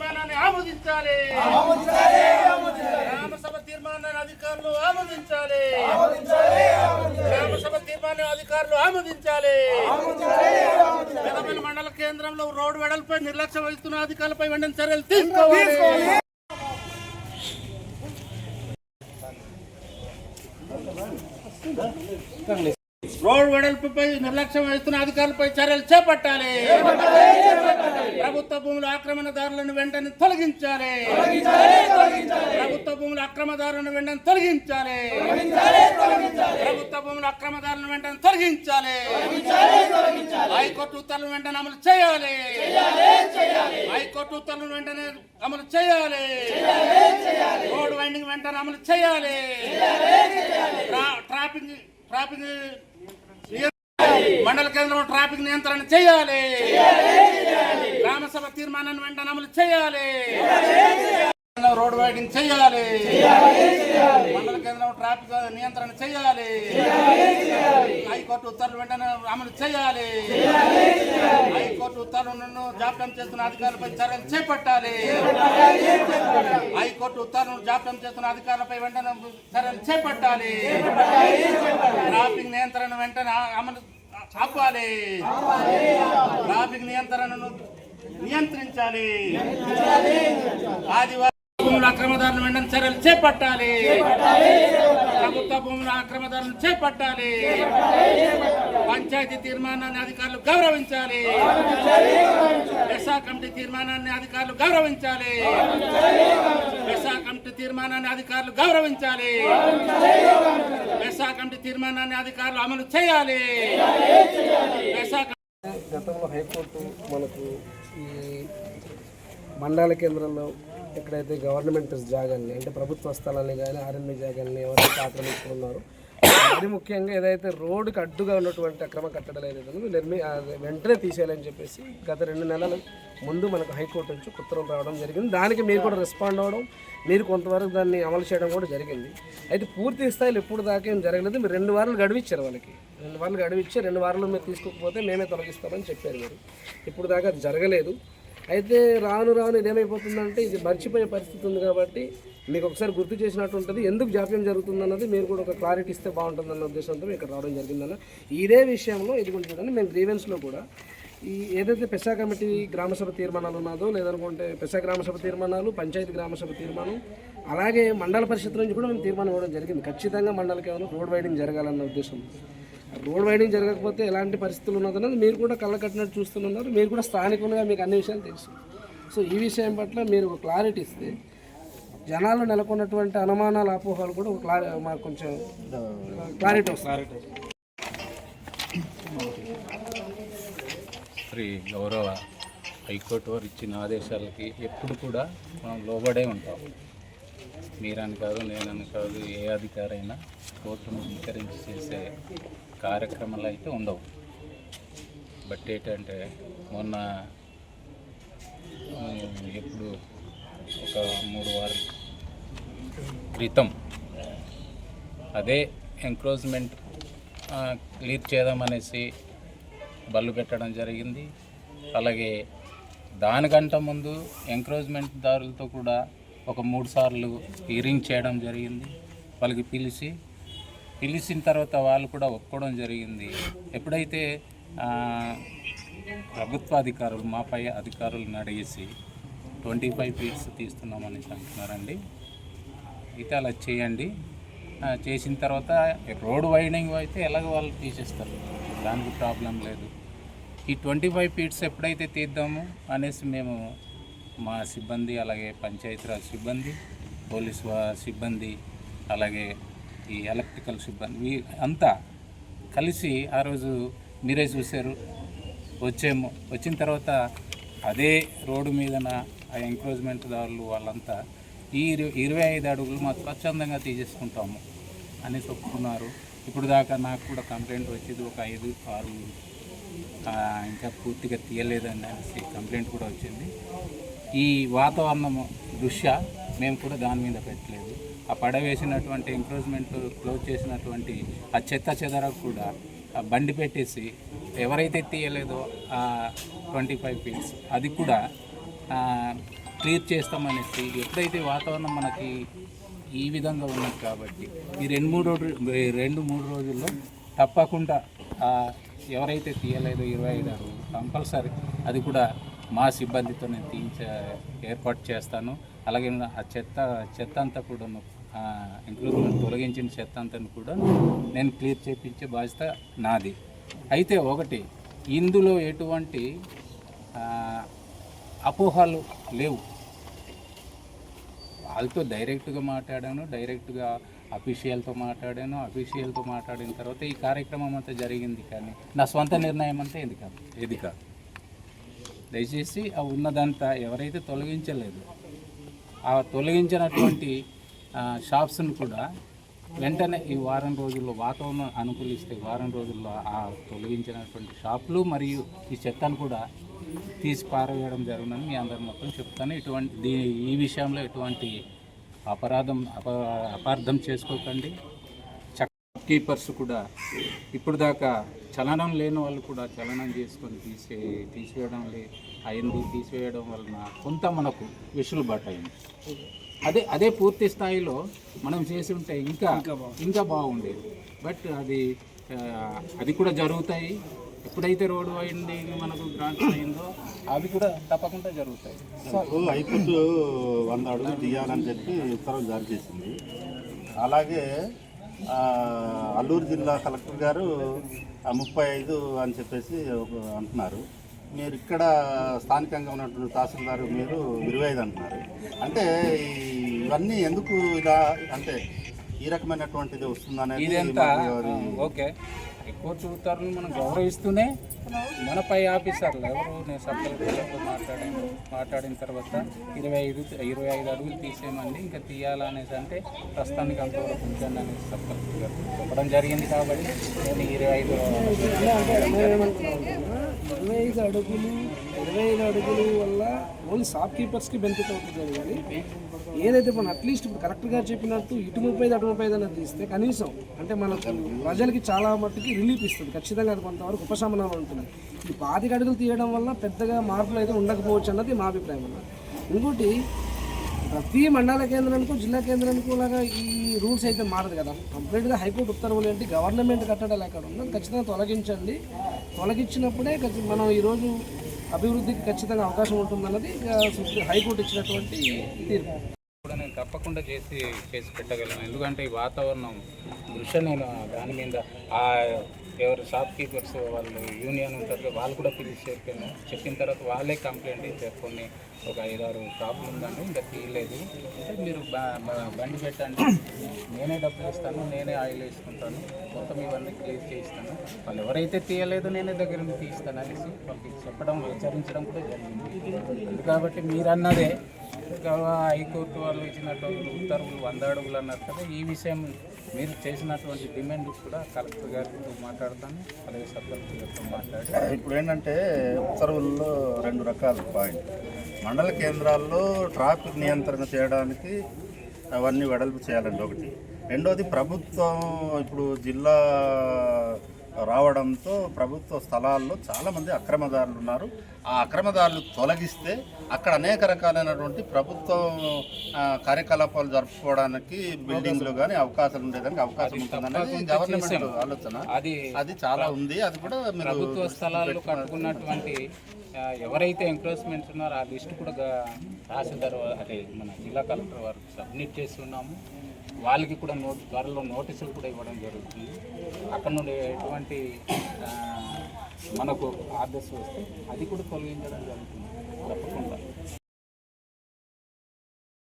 తీర్మానాన్ని ఆమోదించాలి. గ్రామసభ తీర్మానాన్ని అధికారులు ఆమోదించాలి. గ్రామసభ తీర్మానాన్ని అధికారులు ఆమోదించాలి. పెదపల్లి మండల కేంద్రంలో రోడ్డు వెడల్పై నిర్లక్ష్యం వహిస్తున్న అధికారులపై వెంటనే చర్యలు తీసుకోవాలి. రోడ్డు వెడల్పుపై నిర్లక్ష్యం వహిస్తున్న అధికారులపై చర్యలు చేపట్టాలి. ప్రభుత్వ భూముల ఆక్రమణదారులను వెంటనే తొలగించాలి. ప్రభుత్వ భూముల అక్రమదారులను వెంటనే తొలగించాలి. ప్రభుత్వ భూముల అక్రమదారులను వెంటనే తొలగించాలి. హైకోర్టు ఉత్తర్వులను వెంటనే అమలు చేయాలి. హైకోర్టు ఉత్తర్వులను వెంటనే అమలు చేయాలి. రోడ్డు వైండింగ్ వెంటనే అమలు చేయాలి. ట్రాఫిక్ మండల కేంద్రంలో ట్రాఫిక్ నియంత్రణ చేయాలి. గ్రామసభ తీర్మానాన్ని వెంటనే అమలు చేయాలి. రోడ్ వైడింగ్ చేయాలి. మండల కేంద్రంలో ట్రాఫిక్ నియంత్రణ చేయాలి. హైకోర్టు ఉత్తర్వులు వెంటనే అమలు చేయాలి. హైకోర్టు ఉత్తర్వులను జాప్యం చేస్తున్న అధికారులపై చర్యలు చేపట్టాలి. హైకోర్టు ఉత్తర్వులను జాప్యం చేస్తున్న అధికారులపై వెంటనే చర్యలు చేపట్టాలి. ట్రాఫిక్ నియంత్రణ వెంటనే అమలు ఆపాలి. ట్రాఫిక్ నియంత్రణను నియంత్రించాలి. ఆదివారం భూముల అక్రమదారులను వెంటనే చర్యలు చేపట్టాలి. ప్రభుత్వ భూముల అక్రమదారులను చేపట్టాలి. పంచాయతీ తీర్మానాన్ని అధికారులు గౌరవించాలి. ఎస్ఆర్ కమిటీ తీర్మానాన్ని అధికారులు గౌరవించాలి. ఎస్ఆర్ కమిటీ తీర్మానాన్ని అధికారులు గౌరవించాలి. ఎస్ఆర్ కమిటీ తీర్మానాన్ని అధికారులు అమలు చేయాలి. గతంలో హైకోర్టు మనకు ఈ మండల కేంద్రంలో ఎక్కడైతే గవర్నమెంట్ జాగాల్ని అంటే ప్రభుత్వ స్థలాన్ని కానీ ఆర్ఎన్బి జాగాల్ని ఎవరైతే ఆక్రమించుకున్నారో అది ముఖ్యంగా ఏదైతే రోడ్డుకి అడ్డుగా ఉన్నటువంటి అక్రమ కట్టడాలు ఏదైతే వెంటనే తీసేయాలని చెప్పేసి గత 2 నెలల ముందు మనకు హైకోర్టు నుంచి ఉత్తర్వులు రావడం జరిగింది. దానికి మీరు కూడా రెస్పాండ్ అవ్వడం, మీరు కొంతవరకు దాన్ని అమలు చేయడం కూడా జరిగింది. అయితే పూర్తి స్థాయిలో ఎప్పుడు దాకా ఏం జరగలేదు. మీరు 2 వారాలు గడువిచ్చారు వాళ్ళకి. 2 వారాలు గడువిచ్చి 2 వారాలు మీరు తీసుకోకపోతే మేమే తొలగిస్తామని చెప్పారు మీరు. ఇప్పుడు దాకా అది జరగలేదు. అయితే రాను ఇదేమైపోతుందంటే ఇది మర్చిపోయే పరిస్థితి ఉంది. కాబట్టి మీకు ఒకసారి గుర్తు చేసినట్టు ఉంటుంది. ఎందుకు జాప్యం జరుగుతుందన్నది మీరు కూడా ఒక క్లారిటీ ఇస్తే బాగుంటుందన్న ఉద్దేశంతో ఇక్కడ రావడం జరిగిందన్న. ఇదే విషయంలో ఇది కూడా చూడండి, మేము గ్రీవెన్స్లో కూడా ఈ ఏదైతే పెసా కమిటీ గ్రామసభ తీర్మానాలు ఉన్నదో లేదనుకుంటే పెసా గ్రామసభ తీర్మానాలు, పంచాయతీ గ్రామసభ తీర్మానం, అలాగే మండల పరిషత్ నుంచి కూడా మేము తీర్మానం ఇవ్వడం జరిగింది. ఖచ్చితంగా మండల కేంద్రంలో రోడ్ వైడింగ్ జరగాలన్న ఉద్దేశం. రోడ్ వైడింగ్ జరగకపోతే ఎలాంటి పరిస్థితులు ఉన్నదన్నది మీరు కూడా కళ్ళ కట్టినట్టు చూస్తున్నారు. మీరు కూడా స్థానికంగా మీకు అన్ని విషయాలు తెలుసు. సో ఈ విషయం పట్ల మీరు ఒక క్లారిటీ ఇస్తే జనాలు నెలకొన్నటువంటి అనుమానాలు, అపోహలు కూడా మాకు కొంచెం క్లారిటీ వస్తుంది. శ్రీ గౌరవ హైకోర్టు వారు ఇచ్చిన ఆదేశాలకి ఎప్పుడు కూడా మనం లోబడే ఉంటాం. మీరని కాదు, నేనని కాదు, ఏ అధికారైనా కోర్టును ధిక్కరించి చేసే కార్యక్రమాలు అయితే ఉండవు. బట్ ఏంటంటే మొన్న ఎప్పుడు ఒక 3 వారాల క్రితం అదే ఎంక్రోచ్మెంట్ క్లియర్ చేద్దామనేసి బళ్ళు పెట్టడం జరిగింది. అలాగే దానికంటే ముందు ఎంక్రోచ్మెంట్ దారులతో కూడా ఒక 3 సార్లు హియరింగ్ చేయడం జరిగింది. వాళ్ళకి పిలిచిన తర్వాత వాళ్ళు కూడా ఒప్పుకోవడం జరిగింది. ఎప్పుడైతే ప్రభుత్వ అధికారులు మాపై అధికారులను అడిగేసి 25 ఫీట్స్ తీస్తున్నామని అంటున్నారండి. అయితే అలా చేయండి, చేసిన తర్వాత రోడ్ వైడింగ్ అయితే ఎలాగో వాళ్ళు తీసేస్తారు, దానికి ప్రాబ్లం లేదు. ఈ 25 ఫీట్స్ ఎప్పుడైతే తీద్దాము అనేసి మేము మా సిబ్బంది, అలాగే పంచాయతీరాజ్ సిబ్బంది, పోలీసు సిబ్బంది, అలాగే ఈ ఎలక్ట్రికల్ సిబ్బంది అంతా కలిసి ఆ రోజు మీరే చూశారు, వచ్చిన తర్వాత అదే రోడ్డు మీదన ఆ ఎంక్రోచ్మెంట్ దారులు వాళ్ళంతా ఈ 25 అడుగులు మాకు స్వచ్ఛందంగా తీసేసుకుంటాము అని చెప్పుకున్నారు. ఇప్పుడు దాకా నాకు కూడా కంప్లైంట్ వచ్చేది ఒక 5-6 ఇంకా పూర్తిగా తీయలేదని అనేసి కంప్లైంట్ కూడా వచ్చింది. ఈ వాతావరణం దృష్ట్యా మేము కూడా దాని మీద పెట్టలేదు. ఆ పడవేసినటువంటి ఎంక్రోచ్మెంట్ క్లోజ్ చేసినటువంటి ఆ చెత్త చెదరకు కూడా ఆ బండి పెట్టేసి ఎవరైతే తీయలేదో ఆ 25 ఫీట్స్ అది కూడా క్లియర్ చేస్తామనేసి ఎప్పుడైతే వాతావరణం మనకి ఈ విధంగా ఉన్నది కాబట్టి ఈ 2-3 రోజుల్లో తప్పకుండా ఎవరైతే తీయలేదో 25 అడుగులు కంపల్సరీ అది కూడా మా సిబ్బందితో నేను ఏర్పాటు చేస్తాను. అలాగే ఆ చెత్త అంతా కూడా ఇంక్లూడ్ తొలగించిన చెత్త అంతా కూడా నేను క్లియర్ చేయించే బాధ్యత నాది. అయితే ఒకటి, ఇందులో ఎటువంటి అపోహలు లేవు. వాళ్ళతో డైరెక్ట్గా మాట్లాడాను, డైరెక్ట్గా అఫీషియల్తో మాట్లాడిన తర్వాత ఈ కార్యక్రమం అంతా జరిగింది. కానీ నా స్వంత నిర్ణయం అంతా ఇది కాదు. దయచేసి ఆ ఉన్నదంతా ఎవరైతే తొలగించలేదు ఆ తొలగించినటువంటి షాప్స్ను కూడా వెంటనే ఈ వారం రోజుల్లో వాతావరణం అనుకూలిస్తే వారం రోజుల్లో ఆ తొలగించినటువంటి షాపులు మరియు ఈ చెత్తను కూడా తీసి పారవేయడం జరుగునని మీ అందరి మొత్తం చెప్తాను. ఈ విషయంలో ఎటువంటి అపార్థం చేసుకోకండి. కీపర్స్ కూడా ఇప్పుడు దాకా చలనం లేని వాళ్ళు కూడా చలనం చేసుకొని తీసివేయడం వలన కొంత మనకు వెసులుబాటు అయింది. అదే పూర్తి స్థాయిలో మనం చేసి ఉంటే ఇంకా బాగుండేది. బట్ అది కూడా జరుగుతాయి. ఎప్పుడైతే రోడ్డు వైండింగ్ మనకు గ్రాంట్ అయిందో అవి కూడా తప్పకుండా జరుగుతాయి. హైకోర్టు 100 అడుగులు తీయాలని చెప్పి ఉత్తర్వులు జారీ చేసింది. అలాగే అల్లూరు జిల్లా కలెక్టర్ గారు 35 అని చెప్పేసి అంటున్నారు. మీరు ఇక్కడ స్థానికంగా ఉన్నటువంటి తహసీల్దారు మీరు 25 అంటున్నారు. అంటే ఇవన్నీ ఎందుకు ఇలా, అంటే ఈ రకమైనటువంటిది వస్తుందనేది ఓకే. కోర్టు ఉత్తర్వులను మనం గౌరవిస్తూనే మన పై ఆఫీసర్లు ఎవరు నేను సబ్ కలెక్టర్లతో మాట్లాడిన తర్వాత 25 అడుగులు తీసేయమండి, ఇంకా తీయాలనేసి అంటే ప్రస్తుతానికి అంతవరకు ఉంచండి అనేసి సబ్ కలెక్టర్ గారు చెప్పడం జరిగింది. కాబట్టి నేను 25 అడుగులు వల్ల ఓన్లీ షాప్ కీపర్స్కి బెనిఫిట్ అవుతుంది. కానీ ఏదైతే మనం అట్లీస్ట్ ఇప్పుడు కరెక్ట్ గారు చెప్పినట్టు ఇటు 35 అటు 35 అనేది తీస్తే కనీసం అంటే మనకు ప్రజలకి చాలా మట్టుకి రిలీఫ్ ఇస్తుంది. ఖచ్చితంగా అది కొంతవరకు ఉపశమనం ఉంటుంది. ఈ 25 అడుగులు తీయడం వల్ల పెద్దగా మార్పులు అయితే ఉండకపోవచ్చు అన్నది మా అభిప్రాయం అన్నది. ఇంకోటి, ప్రతి మండల కేంద్రానికి జిల్లా కేంద్రానికి లాగా ఈ రూల్స్ అయితే మారదు కదా. కంప్లీట్గా హైకోర్టు ఉత్తర్వులు ఏంటి, గవర్నమెంట్ కట్టడాలు ఎక్కడ ఉన్నది ఖచ్చితంగా తొలగించండి. తొలగించినప్పుడే మనం ఈరోజు అభివృద్ధికి ఖచ్చితంగా అవకాశం ఉంటుందన్నది హైకోర్టు ఇచ్చినటువంటి తీర్పు. కూడా నేను తప్పకుండా చేసి పెట్టగలను. ఎందుకంటే ఈ వాతావరణం దృష్ట్యా నేను దాని మీద ఎవరు షాప్ కీపర్స్ వాళ్ళు యూనియన్ ఉంటారు వాళ్ళు కూడా పిలిచి చెప్పిన తర్వాత వాళ్ళే కంప్లైంట్ ఇచ్చారు. ఒక 5-6 షాపులు ఉందండి, ఇంకా తీయలేదు, మీరు బండి పెట్టండి, నేనే డబ్బులు ఇస్తాను, నేనే ఆయిల్ వేసుకుంటాను, మొత్తం ఇవన్నీ క్లియర్ చేయిస్తాను, వాళ్ళు ఎవరైతే తీయలేదో నేనే దగ్గర నుంచి తీస్తాను అనేసి వాళ్ళకి చెప్పడం హెచ్చరించడం కూడా జరిగింది. కాబట్టి మీరు అన్నదే హైకోర్టు వాళ్ళు ఇచ్చినటువంటి ఉత్తర్వులు 100 అడుగులు అన్నారు కదా, ఈ విషయం మీరు చేసినటువంటి డిమాండ్ కూడా కలెక్టర్ గారితో మాట్లాడతాను, అలాగే సబ్ కలెక్టర్ గారితో మాట్లాడి. ఇప్పుడు ఏంటంటే ఉత్తర్వుల్లో 2 రకాల పాయింట్. మండల కేంద్రాల్లో ట్రాఫిక్ నియంత్రణ చేయడానికి అవన్నీ వెడల్పు చేయాలండి ఒకటి. రెండోది, ప్రభుత్వం ఇప్పుడు జిల్లా రావడంతో ప్రభుత్వ స్థలాల్లో చాలామంది అక్రమదారులు ఉన్నారు. ఆ అక్రమదారులు తొలగిస్తే అక్కడ అనేక రకాలైనటువంటి ప్రభుత్వం కార్యకలాపాలు జరుపుకోవడానికి బిల్డింగ్లు కానీ అవకాశం ఉండేదానికి అవకాశం ఉంటుందనేది గవర్నమెంట్ ఆలోచన. అది చాలా ఉంది. అది కూడా ప్రభుత్వ స్థలాల్లో కట్టుకున్నటువంటి ఎవరైతే ఎంక్రోచ్మెంట్స్ ఉన్నారో ఆ లిస్టు కూడా తహసీల్దార్ అదే మన జిల్లా కలెక్టర్ వారికి సబ్మిట్ చేస్తున్నాము. వాళ్ళకి కూడా త్వరలో నోటీసులు కూడా ఇవ్వడం జరుగుతుంది. అక్కడ నుండి ఎటువంటి మనకు ఆర్డర్స్ వస్తే అది కూడా తొలగించడం జరుగుతుంది తప్పకుండా.